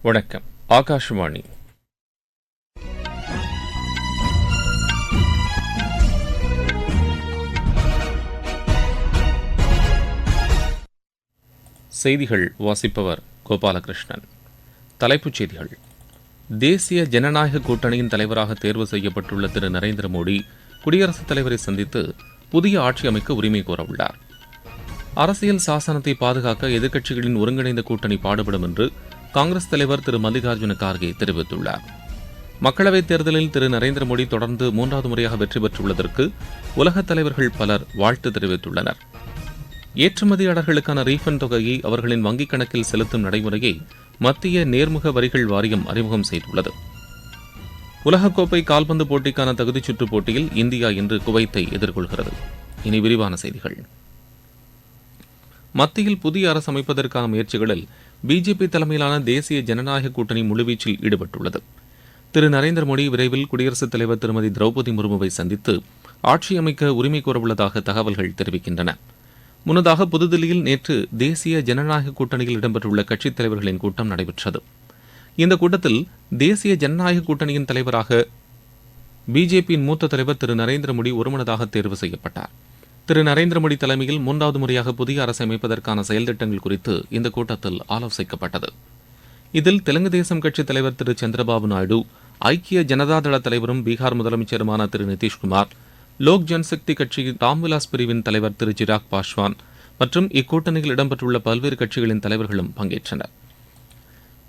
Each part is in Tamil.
வணக்கம். ஆகாஷவாணி. செய்திகள் வாசிப்பவர் கோபாலகிருஷ்ணன். தலைப்புச் செய்திகள். தேசிய ஜனநாயக கூட்டணியின் தலைவராக தேர்வு செய்யப்பட்டுள்ள திரு நரேந்திர மோடி குடியரசுத் தலைவரை சந்தித்து புதிய ஆட்சி அமைக்க உரிமை கோரவுள்ளார். அரசியல் சாசனத்தை பாதுகாக்க எதிர்க்கட்சிகளின் ஒருங்கிணைந்த கூட்டணி பாடுபடும் என்று காங்கிரஸ் தலைவர் திரு மல்லிகார்ஜுன கார்கே தெரிவித்துள்ளார். மக்களவைத் தேர்தலில் திரு நரேந்திர மோடி தொடர்ந்து 3வது முறையாக வெற்றி பெற்றுள்ளதற்கு உலகத் தலைவர்கள் பலர் வாழ்த்து தெரிவித்துள்ளனர். ஏற்றுமதியாளர்களுக்கான ரீஃபண்ட் தொகையை அவர்களின் வங்கிக் கணக்கில் செலுத்தும் நடைமுறையை மத்திய நேர்முக வரிகள் வாரியம் அறிமுகம் செய்துள்ளது. உலகக்கோப்பை கால்பந்து போட்டிக்கான தகுதிச் சுற்றுப் போட்டியில் இந்தியா இன்று குவைத்தை எதிர்கொள்கிறது. இனி விரிவான செய்திகள். மத்தியில் புதிய அரசு அமைப்பதற்கான முயற்சிகளில் பிஜேபி தலைமையிலான தேசிய ஜனநாயக கூட்டணி முழுவீச்சில் ஈடுபட்டுள்ளது. திரு நரேந்திர மோடி விரைவில் குடியரசுத் தலைவர் திருமதி திரௌபதி முர்முவை சந்தித்து ஆட்சி அமைக்க உரிமை கோரவுள்ளதாக தகவல்கள் தெரிவிக்கின்றன. முன்னதாக புதுதில்லியில் நேற்று தேசிய ஜனநாயக கூட்டணியில் இடம்பெற்றுள்ள கட்சித் தலைவர்களின் கூட்டம் நடைபெற்றது. இந்த கூட்டத்தில் தேசிய ஜனநாயக கூட்டணியின் தலைவராக பிஜேபியின் மூத்த தலைவர் திரு நரேந்திர மோடி ஒருமனதாக தேர்வு செய்யப்பட்டார். திரு நரேந்திர மோடி தலைமையில் 3வது முறையாக புதிய அரசு அமைப்பதற்கான செயல்திட்டங்கள் குறித்து இந்த கூட்டத்தில் ஆலோசிக்கப்பட்டது. இதில் தெலுங்கு தேசம் கட்சித் தலைவர் திரு சந்திரபாபு நாயுடு, ஐக்கிய ஜனதாதள தலைவரும் பீகார் முதலமைச்சருமான திரு நிதிஷ்குமார், லோக் ஜன்சக்தி கட்சியின் ராம்விலாஸ் பிரிவின் தலைவர் திரு சிராக் பாஸ்வான் மற்றும் இக்கூட்டணியில் இடம்பெற்றுள்ள பல்வேறு கட்சிகளின் தலைவர்களும் பங்கேற்றனர்.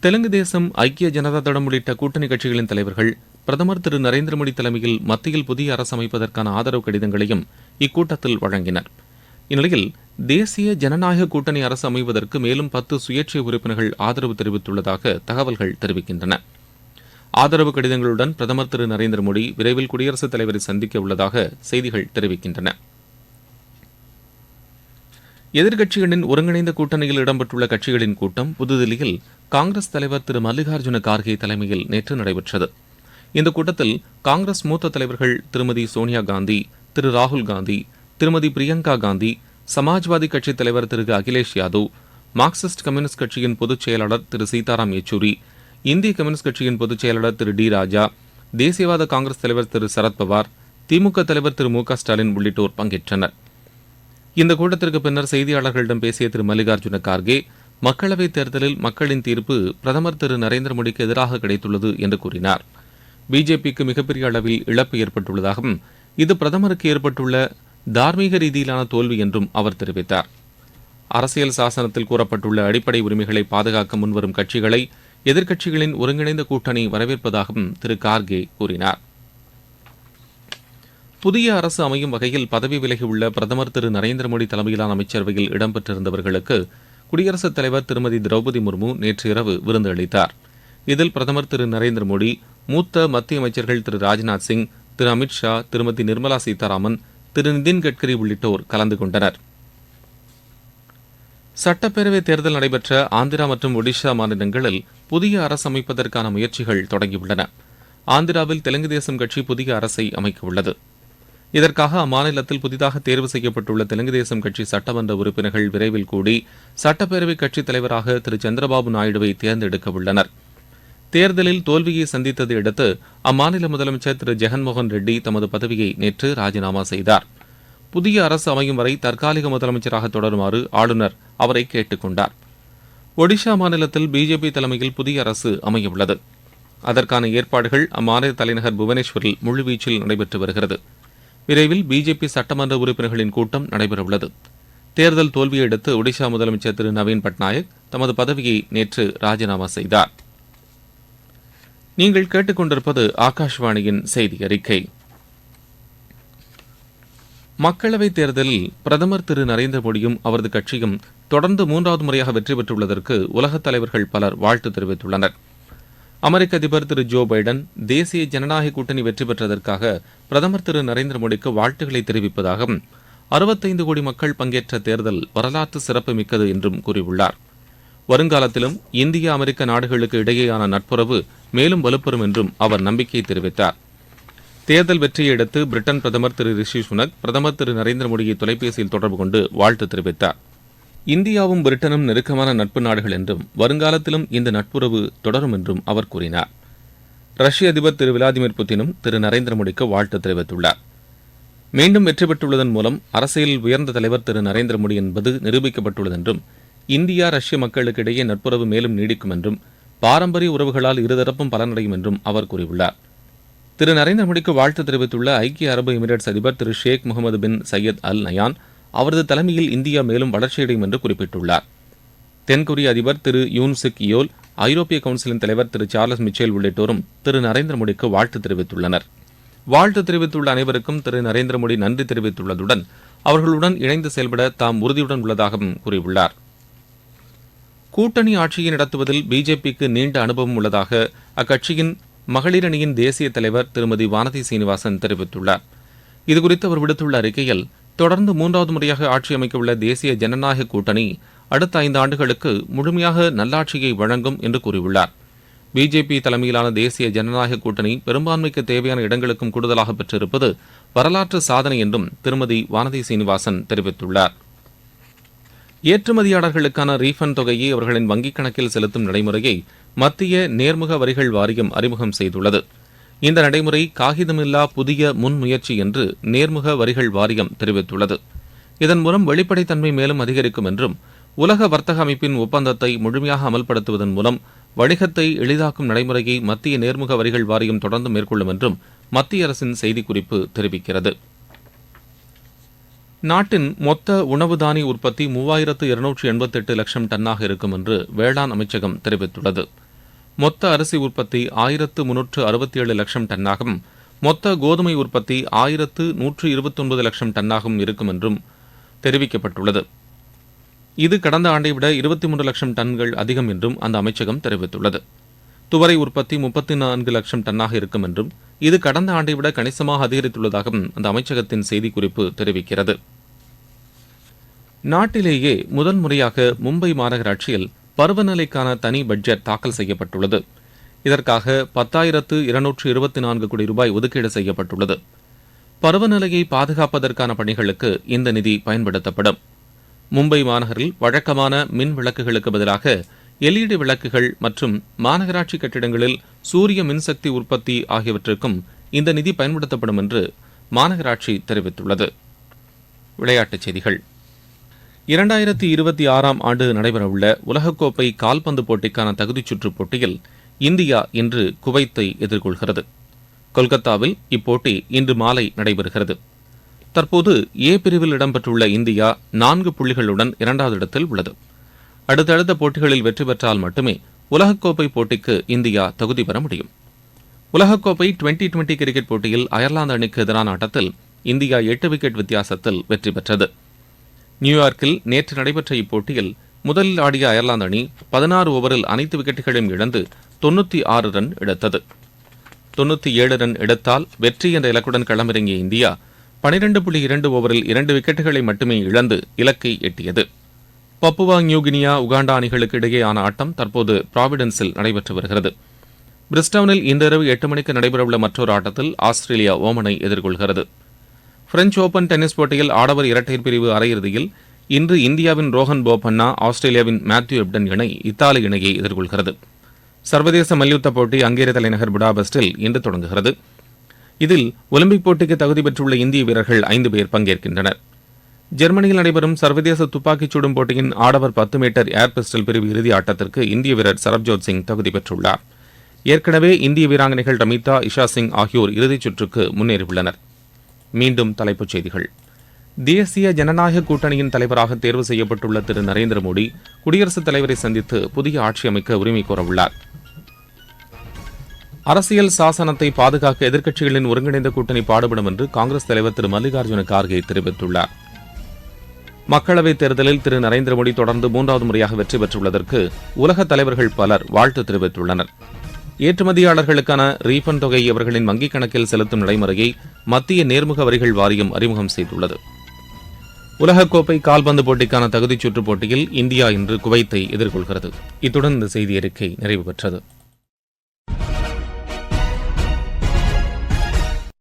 தெலுங்கு தேசம், ஐக்கிய ஜனதாதளம் உள்ளிட்ட கூட்டணி கட்சிகளின் தலைவர்கள் பிரதமர் திரு நரேந்திர மோடி தலைமையில் மத்தியில் புதிய அரசு அமைப்பதற்கான ஆதரவு கடிதங்களையும் இக்கூட்டத்தில் வழங்கினர். இந்நிலையில் தேசிய ஜனநாயக கூட்டணி அரசு அமைவதற்கு மேலும் 10 சுயேட்சை உறுப்பினர்கள் ஆதரவு தெரிவித்துள்ளதாக தகவல்கள் தெரிவிக்கின்றன. ஆதரவு கடிதங்களுடன் பிரதமர் திரு நரேந்திர மோடி விரைவில் குடியரசுத் தலைவரை சந்திக்க உள்ளதாக செய்திகள் தெரிவிக்கின்றன. எதிர்க்கட்சிகளின் ஒருங்கிணைந்த கூட்டணியில் இடம்பெற்றுள்ள கட்சிகளின் கூட்டம் புதுதில்லியில் காங்கிரஸ் தலைவர் திரு மல்லிகார்ஜுன கார்கே தலைமையில் நேற்று நடைபெற்றது. இந்த கூட்டத்தில் காங்கிரஸ் மூத்த தலைவர்கள் திருமதி சோனியா காந்தி, திரு ராகுல் காந்தி, திருமதி பிரியங்கா காந்தி, சமாஜ்வாதி கட்சித் தலைவர் திரு அகிலேஷ் யாதவ், மார்க்சிஸ்ட் கம்யூனிஸ்ட் கட்சியின் பொதுச் செயலாளர் திரு சீதாராம் யெச்சூரி, இந்திய கம்யூனிஸ்ட் கட்சியின் பொதுச் செயலாளர் திரு டி ராஜா, தேசியவாத காங்கிரஸ் தலைவர் திரு சரத்பவார், திமுக தலைவர் திரு மு.க. ஸ்டாலின் உள்ளிட்டோர் பங்கேற்றனர். இந்த கூட்டத்திற்கு பின்னர் செய்தியாளர்களிடம் பேசிய திரு மல்லிகார்ஜுன கார்கே, மக்களவைத் தேர்தலில் மக்களின் தீர்ப்பு பிரதமர் திரு நரேந்திர மோடிக்கு எதிராக கிடைத்துள்ளது என்று கூறினார். பிஜேபிக்கு மிகப்பெரிய அளவில் இழப்பு ஏற்பட்டுள்ளதாகவும் இது பிரதமருக்கு ஏற்பட்டுள்ள தார்மீக ரீதியிலான தோல்வி என்றும் அவர் தெரிவித்தார். அரசியல் சாசனத்தில் கூறப்பட்டுள்ள அடிப்படை உரிமைகளை பாதுகாக்க முன்வரும் கட்சிகளை எதிர்க்கட்சிகளின் ஒருங்கிணைந்த கூட்டணி வரவேற்பதாகவும் திரு கார்கே கூறினார். புதிய அரசு அமையும் வகையில் பதவி விலகியுள்ள பிரதமர் திரு நரேந்திர மோடி தலைமையிலான அமைச்சரவையில் இடம்பெற்றிருந்தவர்களுக்கு குடியரசுத் தலைவர் திருமதி திரௌபதி முர்மு நேற்று இரவு விருந்து அளித்தார். இதில் பிரதமர் திரு நரேந்திர மோடி, மூத்த மத்திய அமைச்சர்கள் திரு ராஜ்நாத் சிங், திரு அமித்ஷா, திருமதி நிர்மலா சீதாராமன், திரு நிதின் கட்கரி உள்ளிட்டோர் கலந்து கொண்டனர். சட்டப்பேரவைத் தேர்தல் நடைபெற்ற ஆந்திரா மற்றும் ஒடிஷா மாநிலங்களில் புதிய அரசு அமைப்பதற்கான முயற்சிகள் தொடங்கியுள்ளன. ஆந்திராவில் தெலுங்கு தேசம் கட்சி புதிய அரசை அமைக்கவுள்ளது. இதற்காக அம்மாநிலத்தில் புதிதாக தேர்வு செய்யப்பட்டுள்ள தெலுங்கு தேசம் கட்சி சட்டமன்ற உறுப்பினர்கள் விரைவில் கூடி சட்டப்பேரவை கட்சித் தலைவராக திரு சந்திரபாபு நாயுடுவை தேர்ந்தெடுக்க உள்ளனர். தேர்தலில் தோல்வியை சந்தித்ததை அடுத்து அம்மாநில முதலமைச்சர் திரு ஜெகன்மோகன் ரெட்டி தமது பதவியை நேற்று ராஜினாமா செய்தார். புதிய அரசு அமையும் வரை தற்காலிக முதலமைச்சராக தொடருமாறு ஆளுநர் அவரை கேட்டுக் கொண்டார். ஒடிஷா மாநிலத்தில் பிஜேபி தலைமையில் புதிய அரசு அமையவுள்ளது. அதற்கான ஏற்பாடுகள் அம்மாநில தலைநகர் புவனேஸ்வரில் முழுவீச்சில் நடைபெற்று வருகிறது. விரைவில் பிஜேபி சட்டமன்ற உறுப்பினர்களின் கூட்டம் நடைபெறவுள்ளது. தேர்தல் தோல்வியை அடுத்து ஒடிஷா முதலமைச்சர் திரு நவீன் பட்நாயக் தமது பதவியை நேற்று ராஜினாமா செய்தார். நீங்கள் கேட்டுக்கொண்டிருப்பது ஆகாஷ்வாணியின் செய்தி அறிக்கை. மக்களவைத் தேர்தலில் பிரதமர் திரு நரேந்திர மோடியும் அவரது கட்சியும் தொடர்ந்து 3வது முறையாக வெற்றி பெற்றுள்ளதற்கு உலகத் தலைவர்கள் பலர் வாழ்த்து தெரிவித்துள்ளனர். அமெரிக்க அதிபர் திரு ஜோ பைடன் தேசிய ஜனநாயக கூட்டணி வெற்றி பெற்றதற்காக பிரதமர் திரு நரேந்திர மோடிக்கு வாழ்த்துக்களை தெரிவிப்பதாகவும் 65 கோடி மக்கள் பங்கேற்ற தேர்தல் வரலாற்று சிறப்புமிக்கது என்றும் கூறியுள்ளார். வருங்காலத்திலும் இந்திய அமெரிக்க நாடுகளுக்கு இடையேயான நட்புறவு மேலும் வலுப்பெறும் என்றும் அவர் நம்பிக்கை தெரிவித்தார். தேர்தல் வெற்றியை அடுத்து பிரிட்டன் பிரதமர் திரு ரிஷி சுனக் பிரதமர் திரு நரேந்திர மோடியை தொலைபேசியில் தொடர்பு கொண்டு வாழ்த்து தெரிவித்தார். இந்தியாவும் பிரிட்டனும் நெருக்கமான நட்பு நாடுகள் என்றும் வருங்காலத்திலும் இந்த நட்புறவு தொடரும் என்றும் அவர் கூறினார். ரஷ்ய அதிபர் திரு விளாடிமிர் புட்டினும் திரு நரேந்திர மோடிக்கு வாழ்த்து தெரிவித்துள்ளார். மீண்டும் வெற்றி பெற்றுள்ளதன் மூலம் அரசியலில் உயர்ந்த தலைவர் திரு நரேந்திர மோடி என்பது நிரூபிக்கப்பட்டுள்ளது என்றும் இந்தியா ரஷ்ய மக்களுக்கு இடையே நட்புறவு மேலும் நீடிக்கும் என்றும் பாரம்பரிய உறவுகளால் இருதரப்பும் பலனடையும் என்றும் அவர் கூறியுள்ளார். திரு நரேந்திர மோடிக்கு வாழ்த்து தெரிவித்துள்ள ஐக்கிய அரபு எமிரேட்ஸ் அதிபர் திரு ஷேக் முகமது பின் சையத் அல் நயான் அவரது தலைமையில் இந்தியா மேலும் வளர்ச்சியடையும் என்று குறிப்பிட்டுள்ளார். தென்கொரிய அதிபர் திரு யூன் சுக் யோல், ஐரோப்பிய கவுன்சிலின் தலைவர் திரு சார்லஸ் மிச்சேல் உள்ளிட்டோரும் திரு நரேந்திர மோடிக்கு வாழ்த்து தெரிவித்துள்ளனர். வாழ்த்து தெரிவித்துள்ள அனைவருக்கும் திரு நரேந்திர மோடி நன்றி தெரிவித்துள்ளதுடன் அவர்களுடன் இணைந்து செயல்பட தாம் உறுதியுடன் உள்ளதாகவும் கூறியுள்ளார். கூட்டணி ஆட்சியை நடத்துவதில் பிஜேபிக்கு நீண்ட அனுபவம் உள்ளதாக அக்கட்சியின் மகளிர் அணியின் தேசிய தலைவர் திருமதி வானதி சீனிவாசன் தெரிவித்துள்ளார். இதுகுறித்து அவர் விடுத்துள்ள அறிக்கையில், தொடர்ந்து 3வது முறையாக ஆட்சி அமைக்கவுள்ள தேசிய ஜனநாயக கூட்டணி அடுத்த 5 ஆண்டுகளுக்கு முழுமையாக நல்லாட்சியை வழங்கும் என்று கூறியுள்ளார். பிஜேபி தலைமையிலான தேசிய ஜனநாயக கூட்டணி பெரும்பான்மைக்கு தேவையான இடங்களுக்கும் கூடுதலாக பெற்றிருப்பது வரலாற்று சாதனை என்றும் திருமதி வானதி சீனிவாசன் தெரிவித்துள்ளார். ஏற்றுமதியாளர்களுக்கான ரீஃபண்ட் தொகையை அவர்களின் வங்கிக் கணக்கில் செலுத்தும் நடைமுறையை மத்திய நேர்முக வரிகள் வாரியம் அறிமுகம் செய்துள்ளது. இந்த நடைமுறை காகிதமில்லா புதிய முன்முயற்சி என்று நேர்முக வரிகள் வாரியம் தெரிவித்துள்ளது. இதன் மூலம் வெளிப்படைத்தன்மை மேலும் அதிகரிக்கும் என்றும் உலக வர்த்தக அமைப்பின் ஒப்பந்தத்தை முழுமையாக அமல்படுத்துவதன் மூலம் வணிகத்தை எளிதாக்கும் நடைமுறையை மத்திய நேர்முக வரிகள் வாரியம் தொடர்ந்து மேற்கொள்ளும் என்றும் மத்திய அரசின் செய்திக்குறிப்பு தெரிவிக்கிறது. நாட்டின் மொத்த உணவு தானிய உற்பத்தி 3288 லட்சம் டன்னாக இருக்கும் என்று வேளாண் அமைச்சகம் தெரிவித்துள்ளது. மொத்த அரிசி உற்பத்தி 1367 லட்சம் டன்னாகவும் மொத்த கோதுமை உற்பத்தி 1129 லட்சம் டன்னாகவும் இருக்கும் என்றும் தெரிவிக்கப்பட்டுள்ளது. இது கடந்த ஆண்டை விட 23 லட்சம் டன்கள் அதிகம் என்றும் அந்த அமைச்சகம் தெரிவித்துள்ளது. துவரை உற்பத்தி 34 லட்சம் டன்னாக இருக்கும் என்றும் இது கடந்த ஆண்டை விட கணிசமாக அதிகரித்துள்ளதாகவும் அந்த அமைச்சகத்தின் செய்திக்குறிப்பு தெரிவிக்கிறது. நாட்டிலேயே முதன் முறையாக மும்பை மாநகராட்சியில் பருவநிலைக்கான தனி பட்ஜெட் தாக்கல் செய்யப்பட்டுள்ளது. இதற்காக 10,224 கோடி ரூபாய் ஒதுக்கீடு செய்யப்பட்டுள்ளது. பருவநிலையை பாதுகாப்பதற்கான பணிகளுக்கு இந்த நிதி பயன்படுத்தப்படும். மும்பை மாநகரில் வழக்கமான மின் விளக்குகளுக்கு பதிலாக LED விளக்குகள் மற்றும் மாநகராட்சி கட்டிடங்களில் சூரிய மின்சக்தி உற்பத்தி ஆகியவற்றுக்கும் இந்த நிதி பயன்படுத்தப்படும் என்று மாநகராட்சி தெரிவித்துள்ளது. விளையாட்டுச் செய்திகள். 2026ஆம் ஆண்டு நடைபெறவுள்ள உலகக்கோப்பை கால்பந்து போட்டிக்கான தகுதிச் சுற்றுப் போட்டியில் இந்தியா இன்று குவைத்தை எதிர்கொள்கிறது. கொல்கத்தாவில் இப்போட்டி இன்று மாலை நடைபெறுகிறது. தற்போது ஏ பிரிவில் இடம்பெற்றுள்ள இந்தியா 4 புள்ளிகளுடன் 2வது இடத்தில் உள்ளது. அடுத்தடுத்த போட்டிகளில் வெற்றி பெற்றால் மட்டுமே உலகக்கோப்பை போட்டிக்கு இந்தியா தகுதி பெற முடியும். உலகக்கோப்பை டுவெண்டி கிரிக்கெட் போட்டியில் அயர்லாந்து அணிக்கு எதிரான ஆட்டத்தில் இந்தியா 8 விக்கெட் வித்தியாசத்தில் வெற்றி பெற்றது. நியூயார்க்கில் நேற்று நடைபெற்ற இப்போட்டியில் முதலில் ஆடிய அயர்லாந்து அணி 16 ஓவரில் அனைத்து விக்கெட்டுகளையும் இழந்து 96 ரன் எடுத்தது. 97 ரன் எடுத்தால் வெற்றி என்ற இலக்குடன் களமிறங்கிய இந்தியா 12.2 ஓவரில் 2 விக்கெட்டுகளை மட்டுமே இழந்து இலக்கை எட்டியது. பப்புவா நியூகினியா, உகாண்டா அணிகளுக்கு இடையேயான ஆட்டம் தற்போது ப்ராவிடன்ஸில் நடைபெற்று வருகிறது. பிரிஸ்டவுனில் இன்றிரவு 8 மணிக்கு நடைபெறவுள்ள மற்றொரு ஆட்டத்தில் ஆஸ்திரேலியா ஓமனை எதிர்கொள்கிறது. பிரெஞ்ச் ஓபன் டென்னிஸ் போட்டியில் ஆடவர் இரட்டையர் பிரிவு அரையிறுதியில் இன்று இந்தியாவின் ரோஹன் போபண்ணா, ஆஸ்திரேலியாவின் மேத்யூ எப்டன் இணை இத்தாலி இணையை எதிர்கொள்கிறது. சர்வதேச மல்யுத்த போட்டி ஹங்கேரி தலைநகர் புடாபெஸ்டில் இன்று தொடங்குகிறது. இதில் ஒலிம்பிக் போட்டிக்கு தகுதி பெற்றுள்ள இந்திய வீரர்கள் 5 பேர் பங்கேற்கின்றனர். ஜெர்மனியில் நடைபெறும் சர்வதேச துப்பாக்கிச் சுடும் போட்டியின் ஆடவர் 10 மீட்டர் ஏர் பிஸ்டல் பிரிவு இறுதி ஆட்டத்திற்கு இந்திய வீரர் சரப்ஜோத் சிங் தகுதி பெற்றுள்ளார். ஏற்கனவே இந்திய வீராங்கனைகள் ரமிதா, இஷா சிங் ஆகியோர் இறுதிச் சுற்றுக்கு முன்னேறியுள்ளனர். மீண்டும் தலைப்புச் செய்திகள். தேசிய ஜனநாயக கூட்டணியின் தலைவராக தேர்வு செய்யப்பட்டுள்ள திரு நரேந்திர மோடி குடியரசுத் தலைவரை சந்தித்து புதிய ஆட்சி அமைக்க உரிமை கோரவுள்ளார். அரசியல் சாசனத்தை பாதுகாக்க எதிர்க்கட்சிகளின் ஒருங்கிணைந்த கூட்டணி பாடுபடும் என்று காங்கிரஸ் தலைவர் திரு மல்லிகார்ஜுன கார்கே தெரிவித்துள்ளார். மக்களவைத் தேர்தலில் திரு நரேந்திர மோடி தொடர்ந்து 3வது முறையாக வெற்றி பெற்றுள்ளதற்கு உலக தலைவர்கள் பலர் வாழ்த்து தெரிவித்துள்ளனர். ஏற்றுமதியாளர்களுக்கான ரீஃபண்ட் தொகை அவர்களின் வங்கிக் கணக்கில் செலுத்தும் நடைமுறையை மத்திய நேர்முக வரிகள் வாரியம் அறிமுகம் செய்துள்ளது. உலகக்கோப்பை கால்பந்து போட்டிக்கான தகுதிச் சுற்றுப் போட்டியில் இந்தியா இன்று குவைத்தை எதிர்கொள்கிறது. இத்துடன் இந்த செய்தி அறிக்கை நிறைவு பெற்றது.